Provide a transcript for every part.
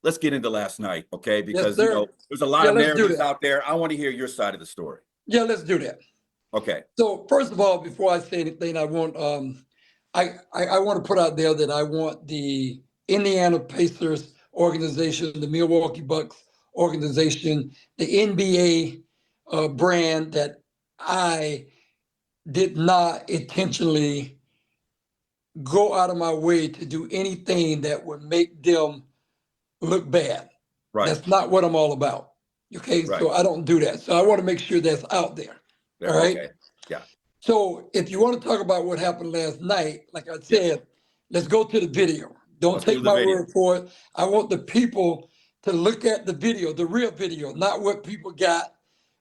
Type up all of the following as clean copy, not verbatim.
let's get into last night, okay? Because, Yes, there's a lot of let's do narratives that. out there. I want to hear your side of the story. Yeah, let's do that. Okay. So first of all, before I say anything, I want I want to put out there that I want the Indiana Pacers organization, the Milwaukee Bucks organization, the NBA brand that I did not intentionally go out of my way to do anything that would make them look bad. Right. That's not what I'm all about. Okay, Right. so I don't do that. So I want to make sure that's out there. Yeah, All right. okay. Yeah. So if you want to talk about what happened last night, like I said, let's go to the video. Don't Let's take do the my video. word for it. I want the people to look at the video, the real video, not what people got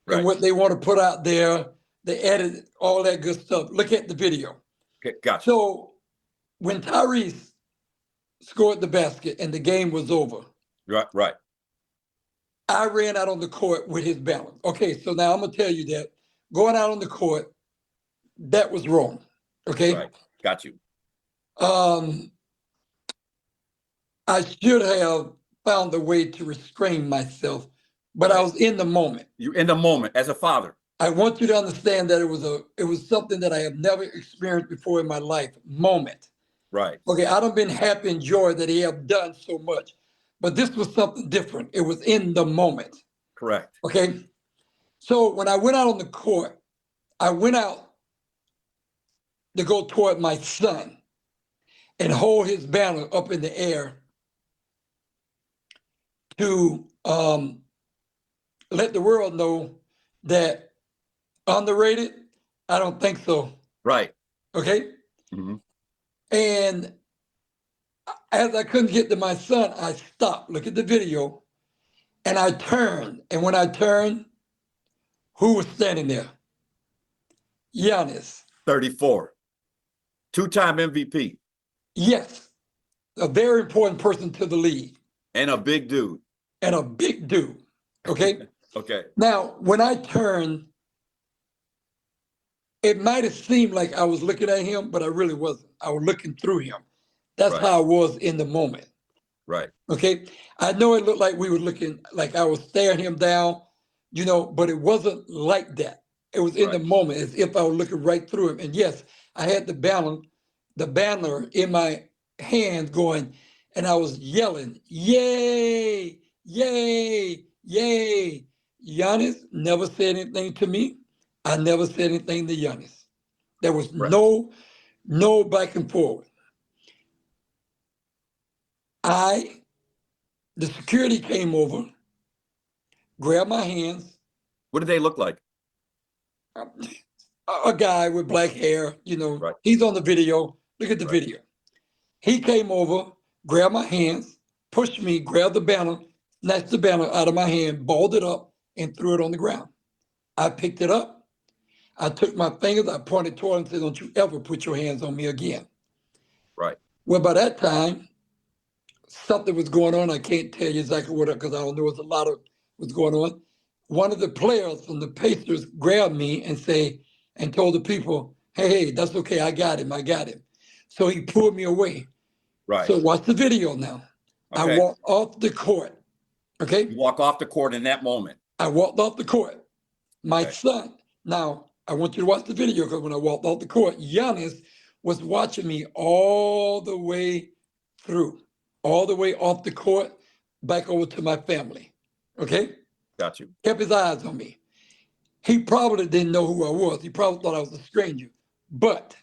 and Right. what they want to put out there, the edit, all that good stuff. Look at the video. Okay, gotcha. So when Tyrese scored the basket and the game was over, Right. I ran out on the court with his balance. Okay, so now I'm gonna tell you that going out on the court, that was wrong. Okay. Right. Got you. I should have found a way to restrain myself, but I was in the moment. You're in the moment as a father. I want you to understand that it was something that I have never experienced before in my life. Moment. Right. Okay, I don't been happy and joy that he have done so much, but this was something different. It was in the moment. Correct. Okay. So when I went out on the court, I went out to go toward my son and hold his banner up in the air to let the world know that underrated, I don't think so. Right. Okay. Mm-hmm. And as I couldn't get to my son, I stopped, look at the video, and I turned. And when I turned, who was standing there? Giannis. 34. Two-time MVP. Yes. A very important person to the league. And a big dude. And a big dude. Okay. Okay. Now, when I turned, it might have seemed like I was looking at him, but I really wasn't. I was looking through him. That's how I was in the moment. Right. Okay. I know it looked like we were looking, like I was staring him down, but it wasn't like that. It was in the moment as if I was looking right through him. And yes, I had the banner in my hand going, and I was yelling, yay, yay, yay. Giannis never said anything to me. I never said anything to Giannis. There was no back and forth. The security came over, grabbed my hands. What did they look like? A guy with black hair, he's on the video. Look at the video. He came over, grabbed my hands, pushed me, grabbed the banner, snatched the banner out of my hand, balled it up, and threw it on the ground. I picked it up. I took my fingers, I pointed toward him and said, don't you ever put your hands on me again. Right. Well, by that time, something was going on. I can't tell you exactly what, because I don't know. It's a lot of what's going on. One of the players from the Pacers grabbed me and told the people, hey, that's okay. I got him. So he pulled me away. Right. So watch the video now. Okay. I walked off the court. Okay. You walk off the court in that moment. I walked off the court. My son. Now, I want you to watch the video, because when I walked off the court, Giannis was watching me all the way through, all the way off the court, back over to my family. Okay? Got you. Kept his eyes on me. He probably didn't know who I was. He probably thought I was a stranger. But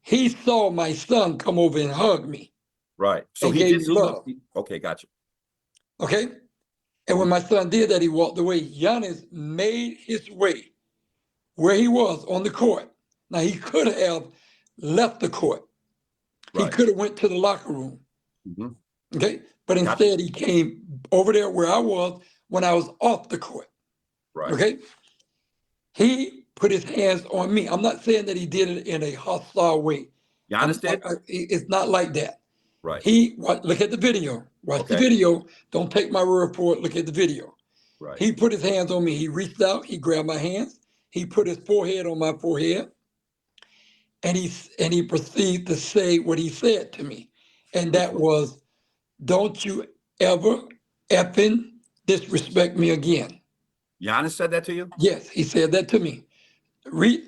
he saw my son come over and hug me. Right. So he gave did me love. Okay, got you. Okay? And when my son did that, he walked away. Giannis made his way where he was on the court. Now, he could have left the court. He could have went to the locker room. Mm-hmm. Okay? But instead, he came over there where I was when I was off the court. Right. Okay? He put his hands on me. I'm not saying that he did it in a hostile way. Giannis did? It's not like that. Right. Look at the video. Watch the video. Don't take my word for it. Look at the video. Right. He put his hands on me. He reached out. He grabbed my hands. He put his forehead on my forehead. And he proceeded to say what he said to me. And that was, don't you ever effing disrespect me again. Giannis said that to you? Yes, he said that to me.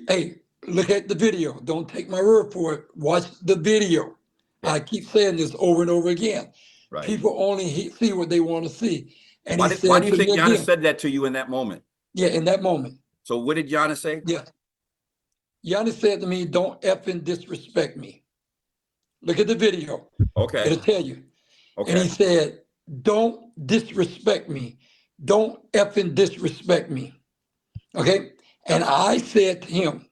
Hey, look at the video. Don't take my word for it. Watch the video. Yeah. I keep saying this over and over again. Right. People only see what they want to see. And Why he do said you to think me Giannis again, said that to you in that moment? yeah, in that moment. So what did Giannis say? Yeah. Giannis said to me, don't effing disrespect me. Look at the video. Okay. It'll tell you. Okay. And he said, don't disrespect me. Don't effing disrespect me. Okay? And I said to him,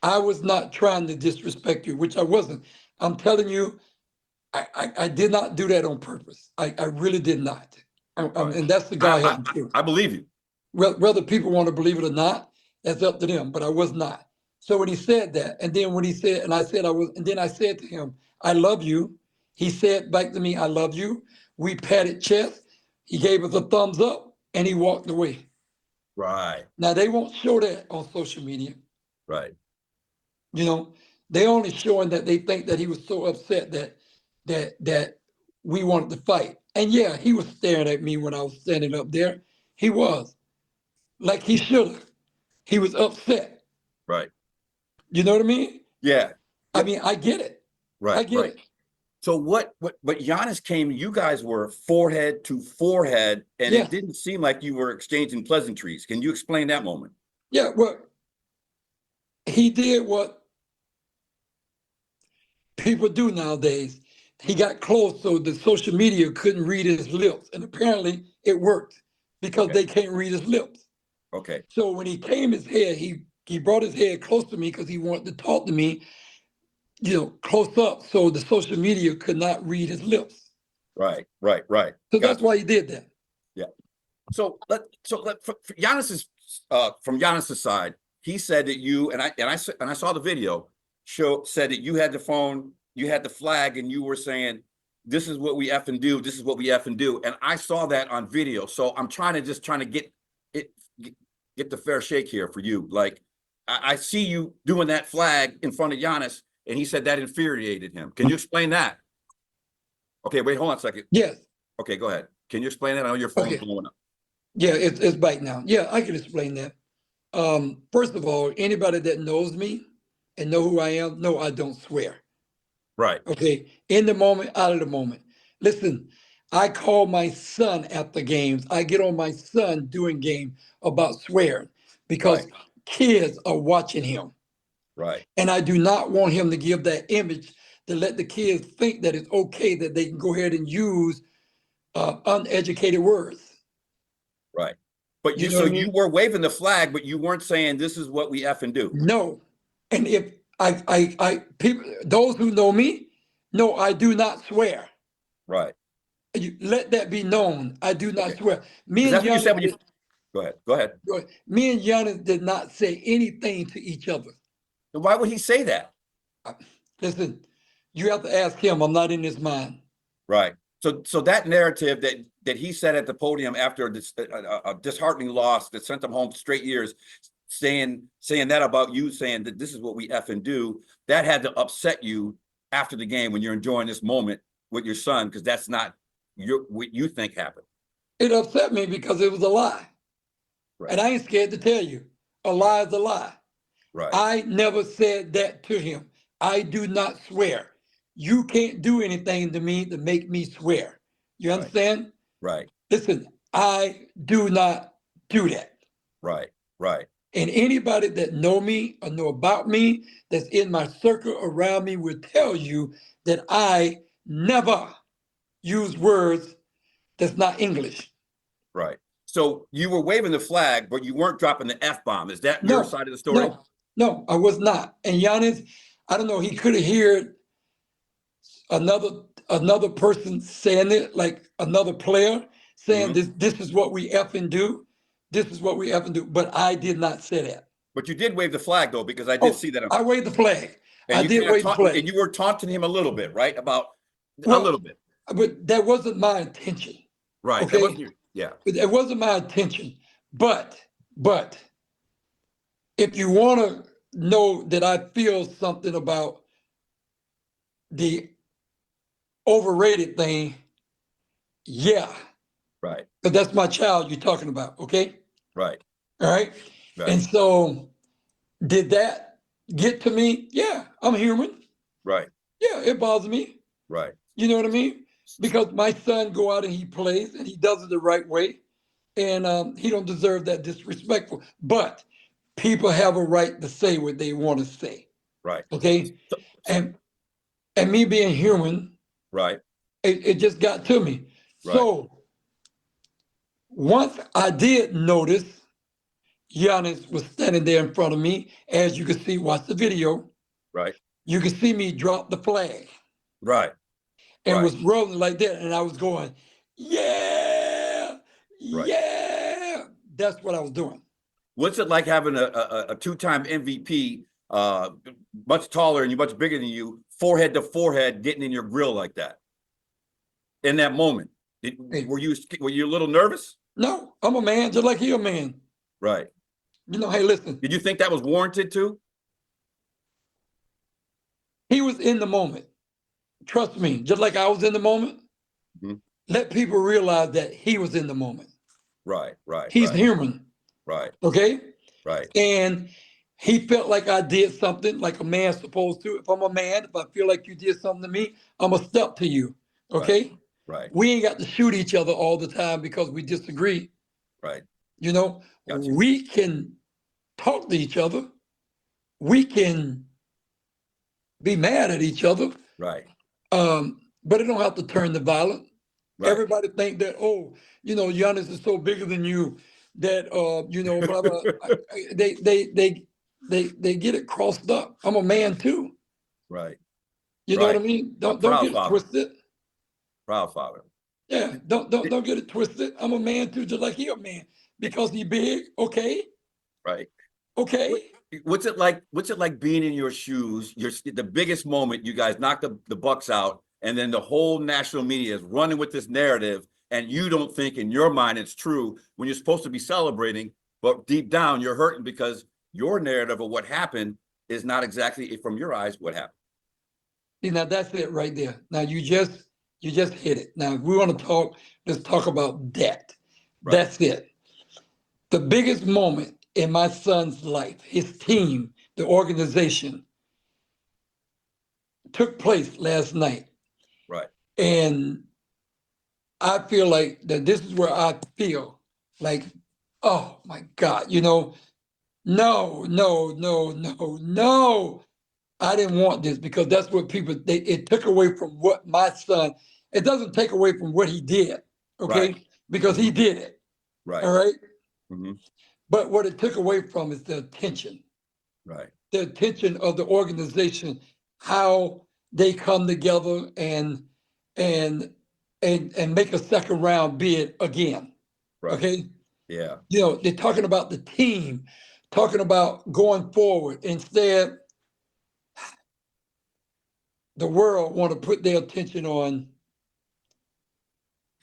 I was not trying to disrespect you, which I wasn't. I'm telling you, I did not do that on purpose. I really did not. Right. And that's the guy helped me through. I believe you. Whether people want to believe it or not, that's up to them, but I was not. So when he said that, and then when he said, and I said I was, and then I said to him, I love you. He said back to me, I love you. We patted chest. He gave us a thumbs up and he walked away. Right. Now they won't show that on social media. Right. You know, they only showing that they think that he was so upset that we wanted to fight. And yeah, he was staring at me when I was standing up there. He was, like he should have. He was upset. Right. You know what I mean? Yeah. I mean, I get it. Right. I get it. So but Giannis came, you guys were forehead to forehead, and Yeah. it didn't seem like you were exchanging pleasantries. Can you explain that moment? Yeah, well, he did what people do nowadays. He got close so the social media couldn't read his lips. And apparently it worked because Okay. they can't read his lips. Okay. So when he came his head, he brought his head close to me because he wanted to talk to me, you know, close up so the social media could not read his lips. Right. So that's why he did that. Yeah. So for Giannis's from Giannis's side, he said that you and I saw the video said that you had the phone, you had the flag, and you were saying, "This is what we effing do. This is what we effing do." And I saw that on video. So I'm trying to get the fair shake here for you. Like I see you doing that flag in front of Giannis, and he said that infuriated him. Can you explain that? Okay, wait, hold on a second. Yes. Okay, go ahead. Can you explain that? I know your phone's blowing up. Yeah, it's biting now. Yeah, I can explain that. First of all, anybody that knows me and know who I am, know I don't swear. Right. Okay, in the moment, out of the moment. Listen, I call my son after games. I get on my son doing game about swearing because kids are watching him. Right. And I do not want him to give that image to let the kids think that it's okay that they can go ahead and use uneducated words. Right. But You know what I mean? you were waving the flag, but you weren't saying this is what we effing do. No. And if people, those who know me, know I do not swear. Right. You let that be known. I do not Okay. swear. Me and That's what you said when Giannis, you go ahead. me and Giannis did not say anything to each other. Then why would he say that? Listen, you have to ask him. I'm not in his mind. Right. So that narrative that he said at the podium after a disheartening loss that sent him home straight years, saying that about you, saying that this is what we effing do, that had to upset you after the game when you're enjoying this moment with your son, because that's not what you think happened. It upset me because it was a lie. Right. And I ain't scared to tell you. A lie is a lie. Right. I never said that to him. I do not swear. You can't do anything to me to make me swear. You understand? Right. Listen, I do not do that. Right. And anybody that know me or know about me that's in my circle around me will tell you that I never use words that's not English. Right. So you were waving the flag, but you weren't dropping the F-bomb. Is that your side of the story? No, I was not. And Giannis, I don't know, he could have heard another person saying it, like another player saying this is what we effing do. This is what we effing do. But I did not say that. But you did wave the flag though, because I did see that. I waved the flag. And I did wave the flag. And you were taunting him a little bit, right? A little bit. But that wasn't my intention. Right. Okay. It wasn't my intention. But if you want to know that I feel something about the overrated thing, Yeah, Right. because that's my child you're talking about, okay? Right. All right. Right. And so did that get to me? Yeah, I'm human. Right. Yeah, it bothers me. Right. You know what I mean? Because my son go out and he plays and he does it the right way. And he don't deserve that disrespectful. But people have a right to say what they want to say. Right. Okay. So And me being human, right. it just got to me. Right. So once I did notice Giannis was standing there in front of me, as you can see, watch the video, Right. you can see me drop the flag Right. and Right. was rolling like that. And I was going, yeah, Right. yeah. That's what I was doing. What's it like having a two-time MVP, much taller and you much bigger than you, forehead to forehead, getting in your grill like that? In that moment, Hey, were you a little nervous? no, I'm a man just like he a man. Right. You know, hey, listen, Did you think that was warranted too? he was in the moment. Trust me, just like I was in the moment, Mhm. let people realize that he was in the moment. Right. Right. He's Right. human, Right. okay? Right. And he felt like I did something like a man's supposed to. If I'm a man, if I feel like you did something to me, I'm going to step to you, Right. okay? Right. We ain't got to shoot each other all the time because we disagree. Right. You know, Got you. we can talk to each other. We can be mad at each other, Right. but it don't have to turn to violence. Right. Everybody think that, oh, you know, Giannis is so bigger than you that you know, blah blah. They get it crossed up. I'm a man too. Right. You know what I Right. mean? A Don't proud get it father. twisted. Proud father. Yeah, don't get it twisted. I'm a man too, just like he a man. Because he big, okay, Right. okay. What's it like? What's it like being in your shoes? You're the biggest moment. You guys knocked the Bucks out, and then the whole national media is running with this narrative, and you don't think in your mind it's true when you're supposed to be celebrating, but deep down you're hurting because your narrative of what happened is not exactly from your eyes what happened. See, now that's it right there. Now you just hit it. Now if we want to talk, let's talk about that. Right. That's it. The biggest moment in my son's life, his team, the organization, took place last night. Right. And I feel like that this is where I feel like, oh my God, you know, no, no, no, no, no. I didn't want this because that's what people, it took away from what my son, it doesn't take away from what he did, okay? Right. Because he did it, Right. all right? Mm-hmm. But what it took away from is the attention. Right. The attention of the organization, how they come together and and make a second round bid again. Right. Okay. Yeah. You know, they're talking about the team, talking about going forward. Instead, the world want to put their attention on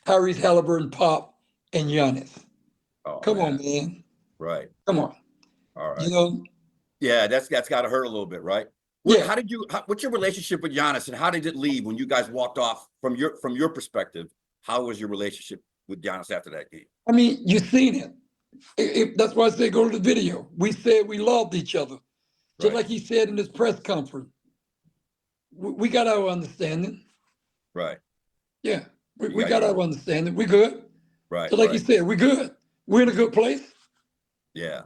Tyrese Haliburton, Pop, and Giannis. Oh Come on, man. man. Right. Come on. All You right. know, Yeah, that's got to hurt a little bit, right? yeah. What's your relationship with Giannis, and how did it leave when you guys walked off from your perspective? How was your relationship with Giannis after that game? I mean, you seen it. That's why I say go to the video. We said we loved each other. Just Right, like he said in his press conference. We got our understanding. right. Yeah, You we got got your our understanding. We good. right, Just like you right. said, we good. We're in a good place. Yeah,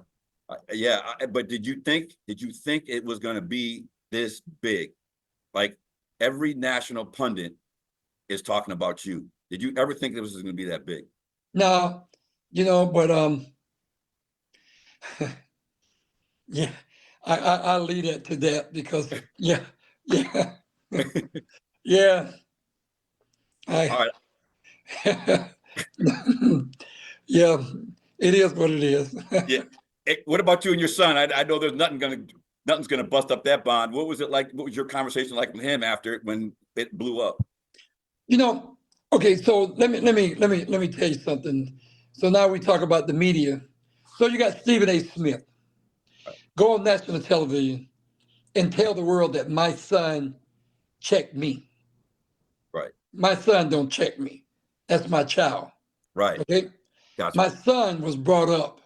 yeah. But did you think it was going to be this big? Like every national pundit is talking about you. Did you ever think it was going to be that big? Now, you know, but yeah, I lead it to that because yeah, yeah, yeah. All I right. yeah, it is what it is. Yeah. What about you and your son? I know there's nothing's gonna bust up that bond. What was it like? What was your conversation like with him after when it blew up? You know, okay, so let me tell you something. So now we talk about the media. So you got Stephen A. Smith go on national television and tell the world that my son checked me. Right, My son don't check me. That's my child. Right. Okay. Gotcha. My son was brought up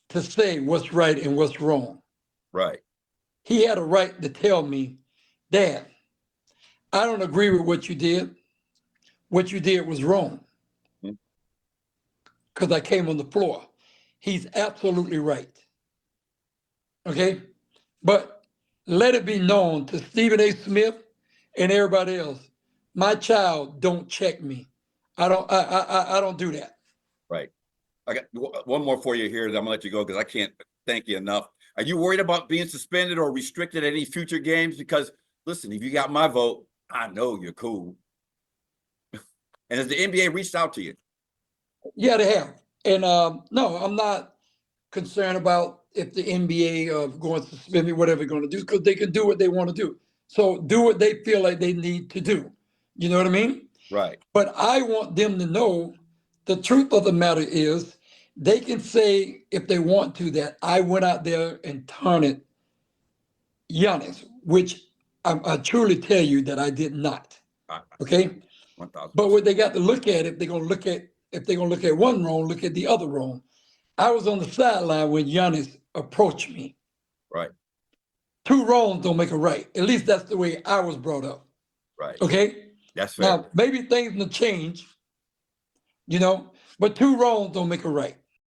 to say what's right and what's wrong. Right. He had a right to tell me, Dad, I don't agree with what you did. What you did was wrong. Mhm. Because I came on the floor. He's absolutely right. Okay. But let it be known to Stephen A. Smith and everybody else, my child don't check me. I don't do that. Right. I got one more for you here that I'm gonna let you go because I can't thank you enough. Are you worried about being suspended or restricted at any future games? Because listen, if you got my vote, I know you're cool. And has the NBA reached out to you? Yeah, they have. And no, I'm not concerned about if the NBA going to suspend me, whatever they're going to do, because they can do what they want to do. So do what they feel like they need to do. You know what I mean? Right. But I want them to know the truth of the matter is they can say if they want to that I went out there and taunted Giannis, which I truly tell you that I did not. Okay. 1,000%. But what they got to look at, if they're gonna look at one wrong, look at the other wrong. I was on the sideline when Giannis approached me. Right. Two wrongs don't make a right. At least that's the way I was brought up. Right. Okay. That's fair. Now maybe things will change, but two wrongs don't make a right.